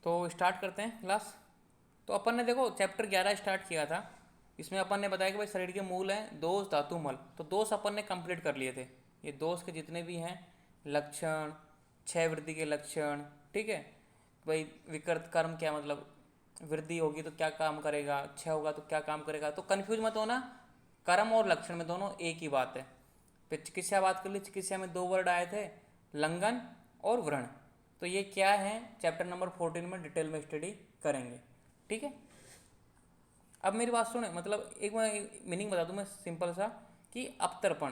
तो स्टार्ट करते हैं क्लास। तो अपन ने देखो चैप्टर 11 स्टार्ट किया था। इसमें अपन ने बताया कि भाई शरीर के मूल हैं दोष धातु मल। तो दोष अपन ने कंप्लीट कर लिए थे। ये दोष के जितने भी हैं लक्षण, क्षय वृद्धि के लक्षण, ठीक है। भाई विकृत कर्म क्या मतलब, वृद्धि होगी तो क्या काम करेगा, क्षय होगा तो क्या काम करेगा। तो कन्फ्यूज मत होना, कर्म और लक्षण में दोनों एक ही बात है। फिर चिकित्सा बात कर ली, चिकित्सा में दो वर्ड आए थे, लंघन और व्रण। तो ये क्या है चैप्टर नंबर 14 में डिटेल में स्टडी करेंगे, ठीक है। अब मेरी बात सुने, मतलब एक मैं मीनिंग बता दूं मैं सिंपल सा, कि अपतर्पण,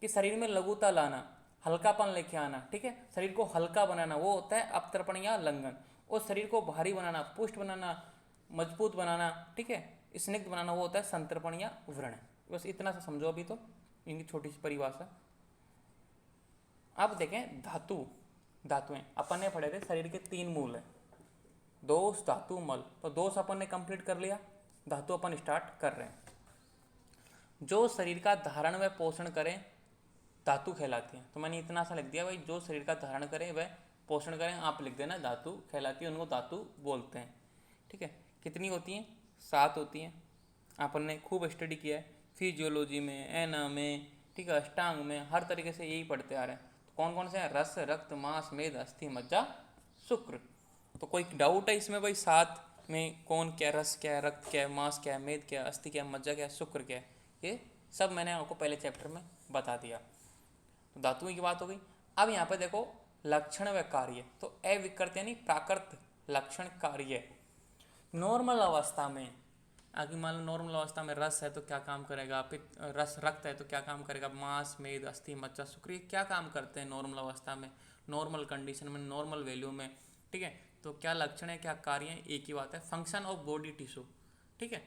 कि शरीर में लघुता लाना, हल्कापन लेके आना, ठीक है। शरीर को हल्का बनाना वो होता है अपतर्पण या लंघन। और शरीर को भारी बनाना, पुष्ट बनाना, मजबूत बनाना, ठीक है, स्निग्ध बनाना वो होता है संतर्पण या व्रण। बस इतना सा समझो अभी तो, इनकी छोटी सी परिभाषा। अब देखें धातु, धातुएं अपन ने पढ़े थे शरीर के 3 मूल है, दोष धातु मल। तो दोष अपन ने कंप्लीट कर लिया, धातु अपन स्टार्ट कर रहे हैं। जो शरीर का धारण व पोषण करें धातु कहलाती हैं। तो मैंने इतना सा लिख दिया भाई, जो शरीर का धारण करें वह पोषण करें, आप लिख देना धातु कहलाती है, उनको धातु बोलते हैं, ठीक है। कितनी होती हैं? 7 होती हैं। अपन ने खूब स्टडी किया है फिजियोलॉजी में, एना में, ठीक है, अष्टांग में, हर तरीके से यही पढ़ते आ रहे हैं। तो कौन कौन से हैं? रस, रक्त, मांस, मेद, अस्थि, मज्जा, शुक्र। तो कोई डाउट है इसमें भाई 7 में कौन क्या, रस क्या है, रक्त क्या है, मांस क्या है, मेद क्या है, अस्थि क्या है, मज्जा क्या है, शुक्र क्या है? ये सब मैंने आपको पहले चैप्टर में बता दिया। तो धातुओं की बात हो गई। अब यहाँ पे देखो लक्षण व कार्य। तो अविकृत यानी प्राकृत लक्षण कार्य। नॉर्मल अवस्था में, आगे मान लो नॉर्मल अवस्था में रस है तो क्या काम करेगा, रस रक्त है तो क्या काम करेगा, मांस, मेद, अस्थि, मज्जा, शुक्र, ये क्या काम करते हैं नॉर्मल अवस्था में, नॉर्मल कंडीशन में, नॉर्मल वैल्यू में, ठीक है। तो क्या लक्षण है, क्या कार्य है, एक ही बात है, फंक्शन ऑफ बॉडी टिश्यू, ठीक है,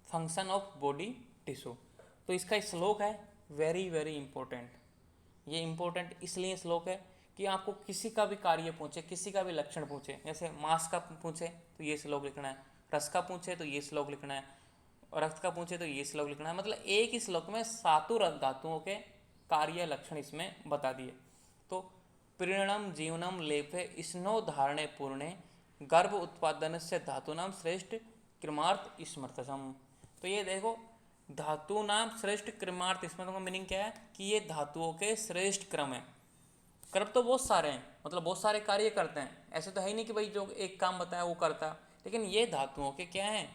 फंक्शन ऑफ बॉडी टिश्यू। तो इसका श्लोक है वेरी वेरी इंपॉर्टेंट। ये इंपॉर्टेंट इसलिए श्लोक है कि आपको किसी का भी कार्य पूछे, किसी का भी लक्षण पूछे, जैसे मांस का पूछे तो ये श्लोक लिखना है, रस का पूछे तो ये श्लोक लिखना है, और रक्त का पूछे तो ये श्लोक लिखना है। मतलब एक ही श्लोक में 7 धातुओं के कार्य लक्षण इसमें बता दिए। तो प्रीणम जीवनम लेपे स्नो धारणे पूर्णे गर्भ उत्पादन से धातुनाम श्रेष्ठ कृमार्थ स्मृतसम। तो ये देखो धातु नाम श्रेष्ठ क्रमार्थ स्मृतम का मीनिंग क्या है कि ये धातुओं के श्रेष्ठ क्रम है। क्रम तो बहुत सारे हैं, मतलब बहुत सारे कार्य करते हैं, ऐसे तो है ही नहीं कि भाई जो एक काम बताया वो करता, लेकिन ये धातुओं के क्या हैं?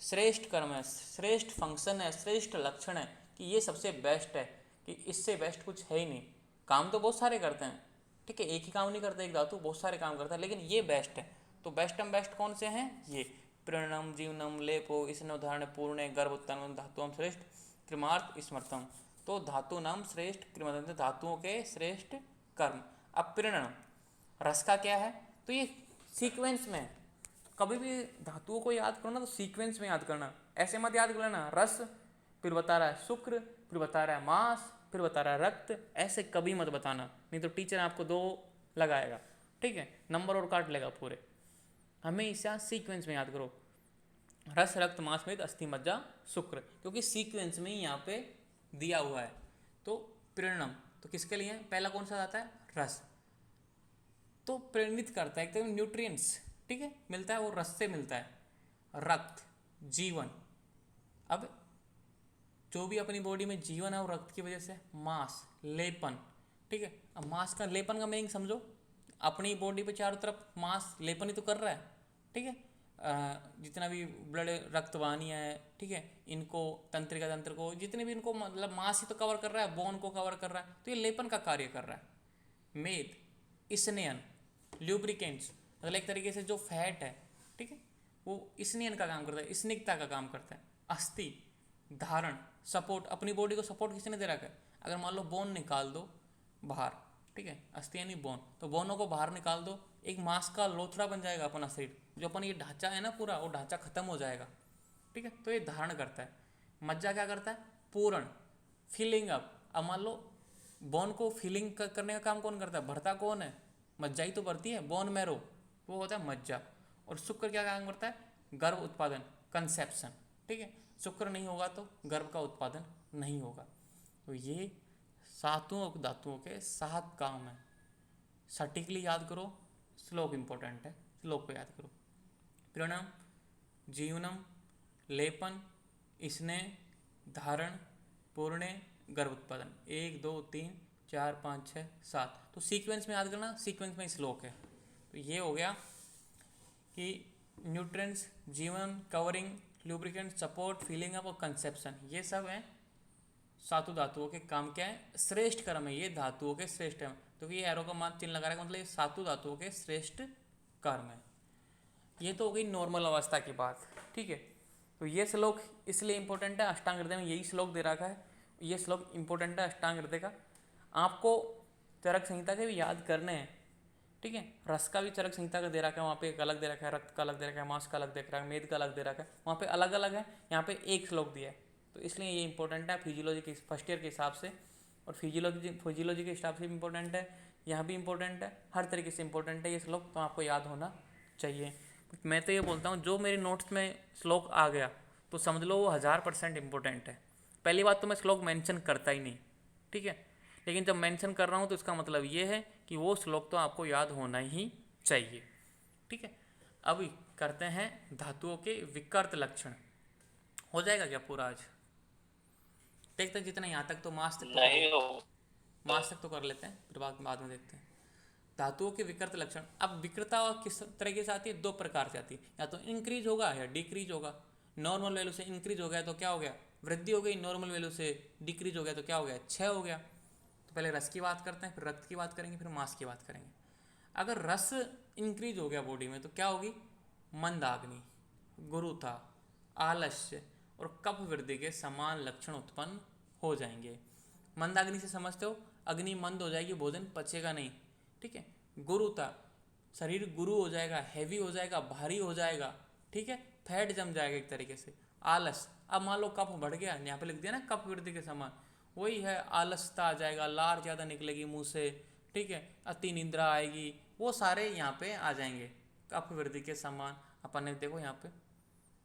श्रेष्ठ कर्म है, श्रेष्ठ फंक्शन है, श्रेष्ठ लक्षण है, कि ये सबसे बेस्ट है, कि इससे बेस्ट कुछ है ही नहीं। काम तो बहुत सारे करते हैं, ठीक है, एक ही काम नहीं करता एक धातु, बहुत सारे काम करता है, लेकिन ये बेस्ट है। तो बेस्ट बेस्ट कौन से हैं? ये प्रणम जीवनम लेपो इसने उदाहरण पूर्ण गर्भ उत्तम धातुओं श्रेष्ठ कृमार्थ स्मर्थम। तो धातु नाम श्रेष्ठ कृमार्थ, धातुओं के श्रेष्ठ कर्म। अब प्रणम रस का क्या है? तो ये सीक्वेंस में, कभी भी धातुओं को याद करो ना तो सीक्वेंस में याद करना, ऐसे मत याद कर लेना रस फिर बता रहा है शुक्र, फिर बता रहा है मांस, फिर बता रहा है रक्त, ऐसे कभी मत बताना, नहीं तो टीचर आपको 2 लगाएगा, ठीक है, नंबर और काट लेगा पूरे। हमेशा सीक्वेंस में याद करो, रस, रक्त, मांस, मेद, अस्थि, मज्जा, शुक्र, क्योंकि सीक्वेंस में ही यहाँ पे दिया हुआ है। तो प्रेरणम तो किसके लिए है? पहला कौन सा आता है? रस। तो प्रेरित करता है एकदम न्यूट्रिएंट्स, ठीक है, मिलता है वो रस से मिलता है। रक्त जीवन, अब जो भी अपनी बॉडी में जीवन है वो रक्त की वजह से। मांस लेपन, ठीक है। अब मांस का लेपन का मीनिंग समझो, अपनी बॉडी पे चारों तरफ मांस लेपन ही तो कर रहा है, ठीक है। जितना भी ब्लड रक्तवाहिनियाँ है, ठीक है, इनको तंत्रिका तंत्र को, जितने भी इनको मतलब मांस ही तो कवर कर रहा है, बोन को कवर कर रहा है, तो ये लेपन का कार्य कर रहा है। मेद स्नेहन, ल्यूब्रिकेंट्स, मतलब एक तरीके से जो फैट है, ठीक है, वो स्नेहन का काम करता है, स्निग्धता का काम करता है। अस्थि धारण, सपोर्ट, अपनी बॉडी को सपोर्ट किसने दे रखा है? अगर मान लो बोन निकाल दो बाहर, ठीक है, अस्थि यानी बोन, तो बोनों को बाहर निकाल दो, एक मांस का लोथड़ा बन जाएगा अपना शरीर, जो अपन ये ढांचा है ना पूरा, वो ढांचा खत्म हो जाएगा, ठीक है। तो ये धारण करता है। मज्जा क्या करता है? पूर्ण, फिलिंग अप। अब मान लो बोन को फिलिंग करने का काम कौन करता है? भरता कौन है? मज्जा ही तो भरती है, बोन मैरो, वो होता है मज्जा। और शुक्र क्या काम करता है? गर्भ उत्पादन, कंसेप्शन, ठीक है, शुक्र नहीं होगा तो गर्भ का उत्पादन नहीं होगा। तो ये 7 धातुओं के 7 काम हैं, सटीकली याद करो, श्लोक इंपॉर्टेंट है, श्लोक को याद करो। प्रणम, जीवनम, लेपन, स्नेह, धारण, पूर्णे, गर्भ उत्पादन। 1 2 3 4 5 6 7। तो सीक्वेंस में याद करना, सीक्वेंस में श्लोक है। तो ये हो गया कि न्यूट्रिएंट्स, जीवन, covering, lubricant, support, feeling up और कंसेप्शन, ये सब हैं सातों धातुओं के काम। क्या है? श्रेष्ठ कर्म है, ये धातुओं के श्रेष्ठ है। तो ये एरो का मान चिन्ह लगा रहा है, मतलब ये सातों धातुओं के श्रेष्ठ कर्म है। ये तो हो गई नॉर्मल अवस्था की बात, ठीक है। तो ये श्लोक इसलिए इंपॉर्टेंट है, अष्टांग हृदय में यही श्लोक दे रखा है। ये श्लोक इंपॉर्टेंट है अष्टांग हृदय का। आपको चरक संहिता के भी याद करने हैं, ठीक है। रस का भी चरक संहिता का दे रखा है, वहाँ पे एक अलग दे रखा है, रक्त का अलग दे रखा है, मांस का अलग दे रखा है, मेद का अलग दे रखा है, वहाँ पे अलग अलग है, यहाँ पे एक श्लोक दिया है। तो इसलिए ये इंपॉर्टेंट है फिजियोलॉजी के फर्स्ट ईयर के हिसाब से, और फिजियोलॉजी के हिसाब से भी इंपॉर्टेंट है, यहाँ भी इंपॉर्टेंट है, हर तरीके से इंपॉर्टेंट है ये श्लोक, तो आपको याद होना चाहिए। मैं तो ये बोलता हूँ जो मेरे नोट्स में श्लोक आ गया तो समझ लो वो 1000% इम्पोर्टेंट है। पहली बात तो मैं श्लोक मेंशन करता ही नहीं, ठीक है, लेकिन जब मेंशन कर रहा हूँ तो इसका मतलब ये है कि वो श्लोक तो आपको याद होना ही चाहिए, ठीक है। अब करते हैं धातुओं के विकृत लक्षण। हो जाएगा क्या पूरा आज? देखते हैं जितना यहाँ तक तो मास तक नहीं हो मास तक तो कर लेते हैं, फिर बाद में देखते हैं धातुओं के विकृत लक्षण। अब विकृता किस तरीके से आती है? 2 प्रकार से आती है, या तो इंक्रीज होगा या डिक्रीज होगा। नॉर्मल वैल्यू से इंक्रीज हो गया तो क्या हो गया? वृद्धि हो गई। नॉर्मल वैल्यू से डिक्रीज हो गया तो क्या हो गया? क्षय हो गया। तो पहले रस की बात करते हैं, फिर रक्त की बात करेंगे, फिर मास की बात करेंगे। अगर रस इंक्रीज हो गया बॉडी में तो क्या होगी? मंदाग्नि, गुरुता, आलस्य और कफ वृद्धि के समान लक्षण उत्पन्न हो जाएंगे। मंदाग्नि से समझते हो, अग्नि मंद हो जाएगी, भोजन पचेगा नहीं, ठीक है। गुरुता, शरीर गुरु हो जाएगा, हैवी हो जाएगा, भारी हो जाएगा, ठीक है, फैट जम जाएगा एक तरीके से। आलस, अब मान लो कफ बढ़ गया, यहाँ पे लिख दिया ना कफ वृद्धि के समान, वही है, आलसता आ जाएगा, लार ज़्यादा निकलेगी मुंह से, ठीक है, अति निद्रा आएगी, वो सारे यहाँ पे आ जाएंगे कफ वृद्धि के समान। अपन ने देखो यहाँ पे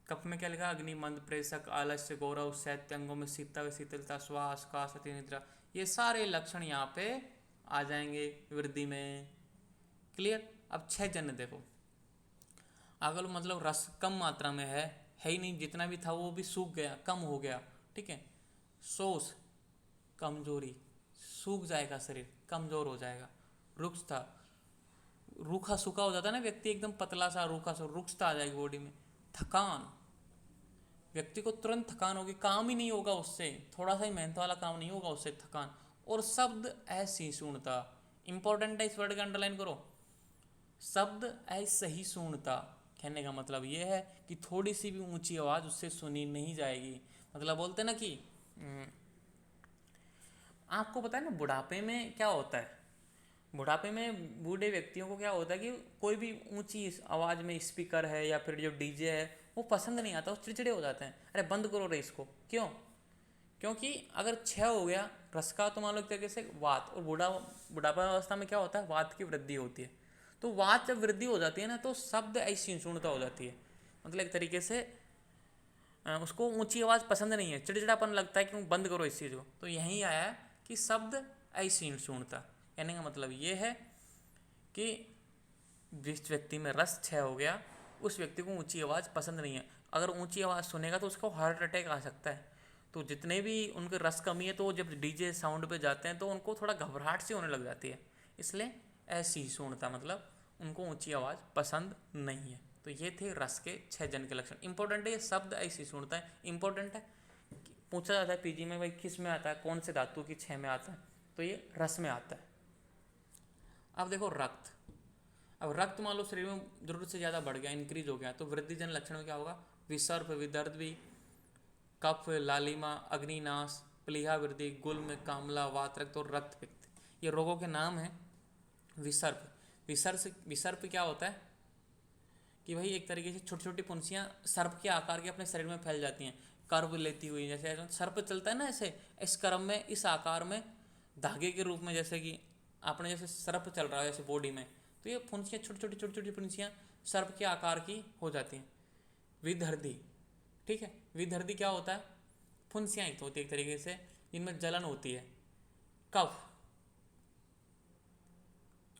कफ में क्या लिखा? अग्नि, मंद, प्रेषक, आलस्य, गौरव, शैत्य, अंगों में शीतलता, श्वास, काश, अति निद्रा, ये सारे लक्षण यहाँ पे आ जाएंगे वृद्धि में। क्लियर? अब 6 जन्य देखो, अगर मतलब रस कम मात्रा में है ही नहीं, जितना भी था वो भी सूख गया, कम हो गया, ठीक है। शोष, कमजोरी, सूख जाएगा शरीर, कमजोर हो जाएगा। रुक्षता, रूखा सूखा हो जाता है ना व्यक्ति, एकदम पतला सा रूखा सा, रुक्षता आ जाएगी बॉडी में। थकान, व्यक्ति को तुरंत थकान होगी, काम ही नहीं होगा उससे, थोड़ा सा ही मेहनत वाला काम नहीं होगा उससे, थकान। और शब्द असहिष्णुता, इंपॉर्टेंट है, इस वर्ड का अंडरलाइन करो। शब्द असहिष्णुता कहने का मतलब ये है कि थोड़ी सी भी ऊंची आवाज़ उससे सुनी नहीं जाएगी। मतलब बोलते ना कि आपको पता है ना बुढ़ापे में क्या होता है? बुढ़ापे में बूढ़े व्यक्तियों को क्या होता है कि कोई भी ऊंची आवाज़ में स्पीकर है या फिर जो डीजे है वो पसंद नहीं आता, वो चिड़चिड़े हो जाते हैं, अरे बंद करो रे इसको। क्यों? क्योंकि अगर क्षय हो गया रस का तो मान लो एक तरीके से वात, और बुढ़ापा अवस्था में क्या होता है? वात की वृद्धि होती है। तो वात जब वृद्धि हो जाती है ना तो शब्द असहिष्णुता हो जाती है, मतलब एक तरीके से उसको ऊंची आवाज़ पसंद नहीं है, चिड़चिड़ापन लगता है कि बंद करो इस चीज़ को। तो यहीं आया है कि शब्द असहिष्णुता, कहने का मतलब ये है कि जिस व्यक्ति में रस क्षय हो गया उस व्यक्ति को ऊंची आवाज़ पसंद नहीं है। अगर ऊंची आवाज़ सुनेगा तो उसको हार्ट अटैक आ सकता है। तो जितने भी उनके रस कमी है तो वो जब डीजे साउंड पे जाते हैं तो उनको थोड़ा घबराहट सी होने लग जाती है, इसलिए असहिष्णुता, मतलब उनको ऊंची आवाज़ पसंद नहीं है। तो ये थे रस के 6 जन के लक्षण। इंपॉर्टेंट है ये शब्द असहिष्णुता है, इंपॉर्टेंट है, पूछा जाता है पीजी में भाई किस में आता है, कौन से धातु की 6 में आता है, तो ये रस में आता है। अब देखो रक्त, अब रक्त मान लो शरीर में जरूरत से ज़्यादा बढ़ गया, इंक्रीज हो गया, तो वृद्धिजन लक्षण में क्या होगा? विसर्प, विदर्भी, कफ, लालिमा, अग्निनाश, प्लीहा वृद्धि, गुल्म, कामला, वातरक्त और रक्त पित्त, ये रोगों के नाम हैं। विसर्प, विसर्प क्या होता है कि भाई एक तरीके से छोटी छोटी पुंसियाँ सर्प के आकार के अपने शरीर में फैल जाती हैं, कर्व लेती हुई, जैसे सर्प चलता है ना ऐसे, इस क्रम में, इस आकार में, धागे के रूप में, जैसे कि आपने जैसे सर्प चल रहा है जैसे बॉडी में, तो ये फुंसियाँ छोटी छोटी फुंसियाँ सर्प के आकार की हो जाती हैं। विदर्धी, ठीक है, विदर्धी क्या होता है? फुंसियाँ ही होती है एक तरीके से जिनमें जलन होती है। कफ,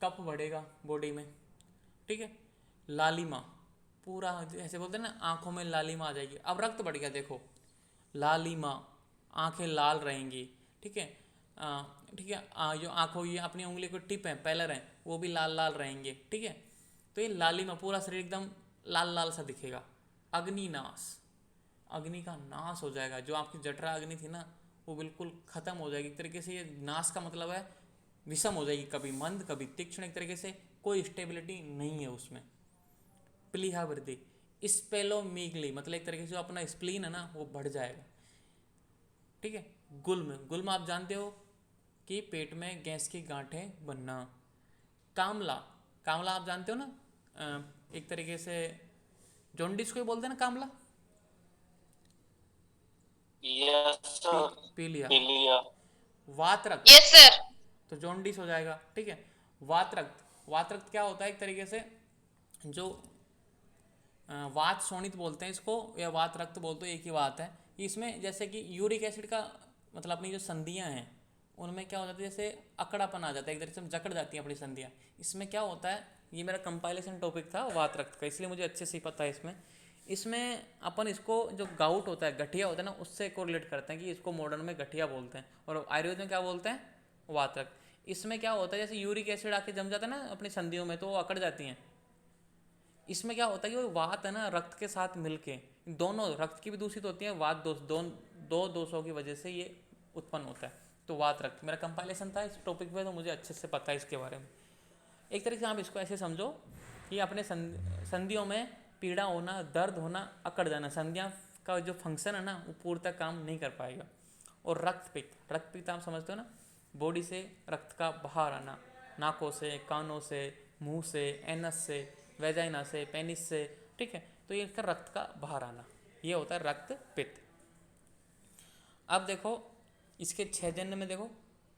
कफ बढ़ेगा बॉडी में, ठीक है। लालिमा, पूरा ऐसे बोलते हैं ना, आंखों में लालिमा आ जाएगी। अब रक्त बढ़ गया, देखो लालिमा, आंखें लाल रहेंगी, ठीक है। ठीक है, जो आंखों, ये अपनी उंगली को टिप है, पैलर है, वो भी लाल लाल रहेंगे, ठीक है। तो ये लालिमा, पूरा शरीर एकदम लाल लाल सा दिखेगा। अग्निनाश, अग्नि का नाश हो जाएगा, जो आपकी जठरा अग्नि थी ना वो बिल्कुल खत्म हो जाएगी। एक तरीके से ये नाश का मतलब है विषम हो जाएगी, कभी मंद कभी तीक्ष्ण, एक तरीके से कोई स्टेबिलिटी नहीं है उसमें। प्लीहा वृद्धि, स्पेलोमीगली, मतलब एक तरीके से जो अपना स्प्लीन है ना वो बढ़ जाएगा, ठीक है। गुल्म, गुल्म आप जानते हो कि पेट में गैस की गांठें बनना। कामला, कामला आप जानते हो ना, एक तरीके से जॉन्डिस को ही बोलते हैं ना कामला। Yes sir. पीलिया। पीलिया। वात रक्त, यस सर। तो जॉन्डिस हो जाएगा, ठीक है। वात रक्त, वात रक्त क्या होता है, एक तरीके से जो वात शोणित बोलते हैं इसको, या वात रक्त बोलते हैं, एक ही बात है। इसमें जैसे कि यूरिक एसिड का मतलब अपनी जो संधियां हैं उनमें क्या हो जाता है, जैसे अकड़ापन आ जाता है, एक तरीके से जकड़ जाती हैं अपनी संधियां। इसमें क्या होता है, ये मेरा कंपाइलेशन टॉपिक था वात रक्त का, इसलिए मुझे अच्छे से पता है। इसमें अपन इसको जो गाउट होता है, गठिया होता है ना, उससे कोरिलेट करते हैं कि इसको मॉडर्न में गठिया बोलते हैं, और आयुर्वेद में क्या बोलते हैं, वात रक्त। इसमें क्या होता है, जैसे यूरिक एसिड आके जम जाता है ना अपनी संधियों में, तो वो अकड़ जाती हैं। इसमें क्या होता है कि वो वात है ना रक्त के साथ मिलके, दोनों रक्त की भी दूषित होती है, वात दोष, दो दोषों की वजह से ये उत्पन्न होता है। तो वात रक्त मेरा कंपाइलेशन था इस टॉपिक पे, तो मुझे अच्छे से पता है इसके बारे में। एक तरीके से आप इसको ऐसे समझो कि अपने संधियों में पीड़ा होना, दर्द होना, अकड़ जाना, संधियाँ का जो फंक्शन है ना वो पूर्णतः काम नहीं कर पाएगा। और रक्तपित्त, रक्तपित्त आप समझते हो ना, बॉडी से रक्त का बाहर आना, नाकों से, कानों से, मुंह से, एनस से, वेजाइना से, पेनिस से, ठीक है। तो ये इसका रक्त का बाहर आना, ये होता है रक्त पित्त। अब देखो इसके छह जन्य में देखो,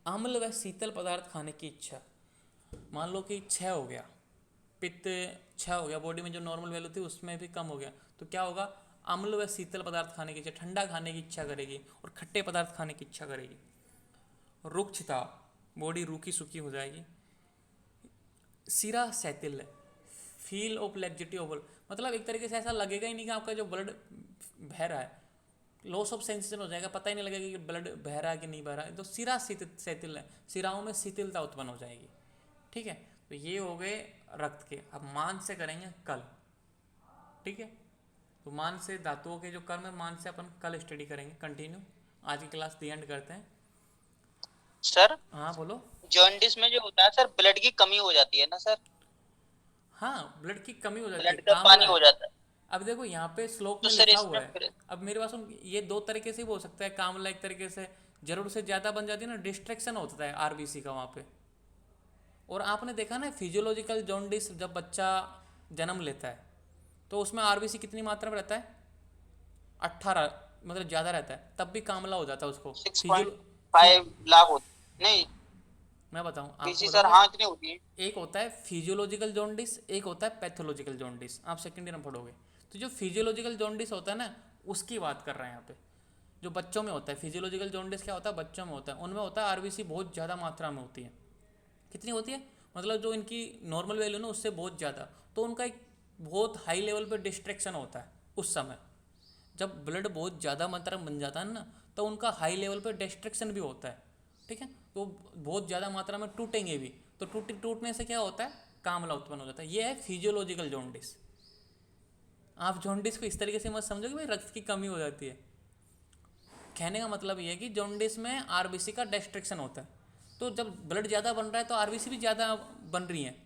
अम्ल व शीतल पदार्थ खाने की इच्छा। मान लो कि छह हो गया, पित्त छह हो गया, बॉडी में जो नॉर्मल वैल्यू थी उसमें भी कम हो गया, तो क्या होगा, अम्ल व शीतल पदार्थ खाने की इच्छा, ठंडा खाने की इच्छा करेगी और खट्टे पदार्थ खाने की इच्छा करेगी। रुक्षता, बॉडी रूखी सूखी हो जाएगी। सिरा सैतिल्य, फील ऑफ लेग्जिटी ओवल, मतलब एक तरीके से ऐसा लगेगा ही नहीं कि आपका जो ब्लड बह रहा है, लॉस ऑफ सेंसेशन हो जाएगा, पता ही नहीं लगेगा कि ब्लड बह रहा है कि नहीं बह रहा है। तो सिरा सैतिल्य, सिराओं में शिथिलता उत्पन्न हो जाएगी, ठीक है। तो ये हो गए रक्त के। अब मान से करेंगे कल, ठीक है। तो मान से धातुओं के जो कर्म है, मान से अपन कल स्टडी करेंगे कंटिन्यू। आज की क्लास दी एंड करते हैं। सर हाँ बोलो। जॉन्डिस में जो होता है सर, ब्लड की कमी हो जाती है ना सर, हाँ ब्लड की कमी हो जाती है, ब्लड का कामला पानी है। हो जाता है। अब देखो यहाँ पे श्लोक तो में सर लिखा इसमें हुआ है, फिर अब मेरे पास ये दो तरीके से भी हो सकता है। कामला एक तरीके से जरूर से ज़्यादा बन जाती है ना, डिस्ट्रैक्शन होता है आरबीसी का वहाँ पे। और आपने देखा ना फिजियोलॉजिकल जॉन्डिस, जब बच्चा जन्म लेता है तो उसमें आरबीसी कितनी मात्रा में रहता है, 18, मतलब ज़्यादा रहता है, तब भी कामला हो जाता है उसको। फिजियो 6.5 लाख होती नहीं, मैं बताऊँ आपको, किसी सर बताऊँगा। हाँ इतनी होती है। एक होता है फिजियोलॉजिकल जॉन्डिस, एक होता है पैथोलॉजिकल जॉन्डिस, आप सेकेंड ईयर में पढ़ोगे। तो जो फिजियोलॉजिकल जॉन्डिस होता है ना, उसकी बात कर रहे हैं यहाँ पे, जो बच्चों में होता है। फिजियोलॉजिकल जॉन्डिस क्या होता है, बच्चों में होता है। उनमें होता है आरबीसी बहुत ज़्यादा मात्रा में होती है। कितनी होती है, मतलब जो इनकी नॉर्मल वैल्यू ना उससे बहुत ज़्यादा, तो उनका एक बहुत हाई लेवल पे डिस्ट्रैक्शन होता है उस समय। जब ब्लड बहुत ज़्यादा मात्रा में बन जाता है ना, तो उनका हाई लेवल पे डिस्ट्रैक्शन भी होता है, ठीक है। तो बहुत ज़्यादा मात्रा में टूटेंगे भी, तो टूटने से क्या होता है, कामला उत्पन्न हो जाता है। ये है फिजियोलॉजिकल जॉन्डिस। आप जॉन्डिस को इस तरीके से मत समझो कि भाई रक्त की कमी हो जाती है। कहने का मतलब ये है कि जॉन्डिस में आरबीसी का डिस्ट्रैक्शन होता है। तो जब ब्लड ज़्यादा बन रहा है तो आरबीसी भी ज़्यादा बन रही हैं,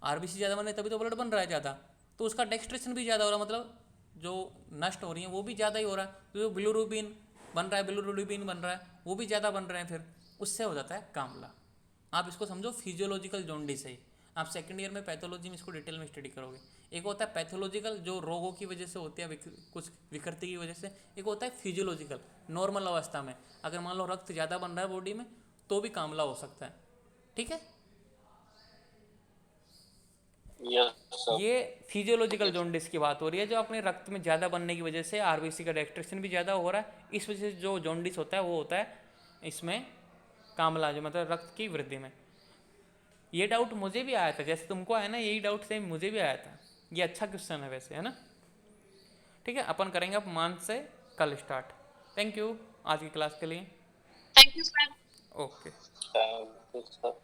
आरबीसी ज़्यादा बन रही है तभी तो ब्लड बन रहा है ज़्यादा, तो उसका डिस्ट्रैक्शन भी ज़्यादा हो रहा है, मतलब जो नष्ट हो रही हैं वो भी ज़्यादा ही हो रहा है। तो जो बिलिरुबिन बन रहा है, बिलिरुबिन बन रहा है, वो भी ज़्यादा बन रहे हैं, फिर उससे हो जाता है कामला। आप इसको समझो फिजियोलॉजिकल जॉन्डिस है। आप सेकंड ईयर में पैथोलॉजी में इसको डिटेल में स्टडी करोगे। एक होता है पैथोलॉजिकल, जो रोगों की वजह से होती है, कुछ विकृति की वजह से। एक होता है फिजियोलॉजिकल, नॉर्मल अवस्था में अगर मान लो रक्त ज़्यादा बन रहा है बॉडी में तो भी कामला हो सकता है, ठीक है। Yes sir. ये फिजियोलॉजिकल जॉन्डिस की बात हो रही है, जो अपने रक्त में ज़्यादा बनने की वजह से आरबीसी का डिस्ट्रक्शन भी ज़्यादा हो रहा है, इस वजह से जो जॉन्डिस होता है वो होता है इसमें कामला, जो मतलब रक्त की वृद्धि में। ये डाउट मुझे भी आया था, जैसे तुमको आया ना, यही डाउट सेम मुझे भी आया था। ये अच्छा क्वेश्चन है वैसे, है ना। ठीक है, अपन करेंगे अब मान से कल स्टार्ट। थैंक यू आज की क्लास के लिए। Thank you sir. Okay. Thank you sir.